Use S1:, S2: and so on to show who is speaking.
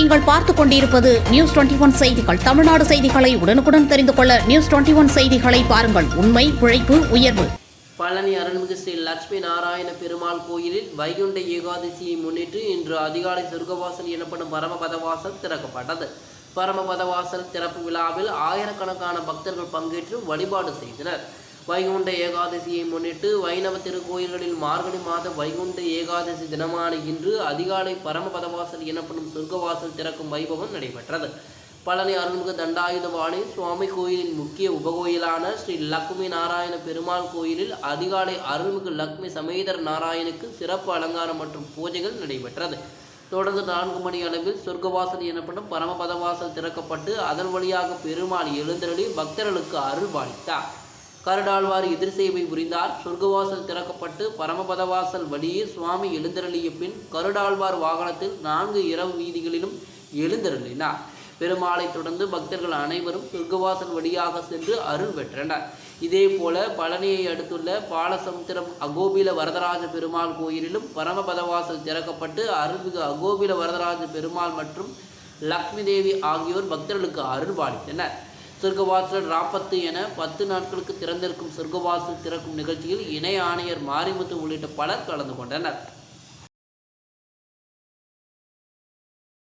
S1: நீங்கள் பார்த்துக் கொண்டிருப்பது நியூஸ் 21 செய்திகள். தமிழ்நாடு செய்திகளை உடனுக்குடன் தெரிந்து கொள்ள நியூஸ் 21 செய்திகளை பாருங்கள். உண்மை, உழைப்பு, உயர்வு.
S2: பழனி அருள்மிகு ஸ்ரீ லட்சுமி நாராயண பெருமாள் கோயிலில் வைகுண்ட ஏகாதசியை முன்னிட்டு இன்று அதிகாலை சொர்க்கவாசல் எனப்படும் பரமபதவாசல் திறக்கப்பட்டது. பரமபதவாசல் திறப்பு விழாவில் ஆயிரக்கணக்கான பக்தர்கள் பங்கேற்று வழிபாடு செய்தனர். வைகுண்ட ஏகாதசியை முன்னிட்டு வைணவ திருக்கோயில்களில் மார்கழி மாத வைகுண்ட ஏகாதசி தினமான இன்று அதிகாலை பரமபதவாசல் எனப்படும் சொர்க்கவாசல் திறக்கும் வைபவம் நடைபெற்றது. பழனி அருள்மிகு தண்டாயுதபாணி சுவாமி கோயிலின் முக்கிய உபகோயிலான ஸ்ரீ லட்சுமி நாராயண பெருமாள் கோயிலில் அதிகாலை அருள்மிகு லட்சுமி சமேதர நாராயணுக்கு சிறப்பு அலங்காரம் மற்றும் பூஜைகள் நடைபெற்றது. தொடர்ந்து 4 மணி அளவில் சொர்க்கவாசல் எனப்படும் பரமபதவாசல் திறக்கப்பட்டு அதன் வழியாக பெருமாள் எழுந்தருளி பக்தர்களுக்கு அருள் பாலித்தார். கருடாழ்வார் எதிர் சேவை புரிந்தார். சொர்க்கவாசல் திறக்கப்பட்டு பரமபதவாசல் வழியே சுவாமி எழுந்தருளிய பின் கருடாழ்வார் வாகனத்தில் 4 இரவு வீதிகளிலும் எழுந்தருளினார். பெருமாளை தொடர்ந்து பக்தர்கள் அனைவரும் சொர்க்கவாசல் வழியாக சென்று அருள் பெற்றனர். இதேபோல பழனியை அடுத்துள்ள பாலசமுத்திரம் அகோபில வரதராஜ பெருமாள் கோயிலிலும் பரமபதவாசல் திறக்கப்பட்டு அருள்மிகு அகோபில வரதராஜ பெருமாள் மற்றும் லக்ஷ்மி தேவி ஆகியோர் பக்தர்களுக்கு அருள் பாலித்தனர். சொர்க்கவாசல் ராப்பத்து என 10 நாட்களுக்கு திறந்திருக்கும் சொர்க்கவாசல் திறக்கும் நிகழ்ச்சியில் இணை ஆணையர் மாரிமுத்து உள்ளிட்ட பலர் கலந்து கொண்டனர்.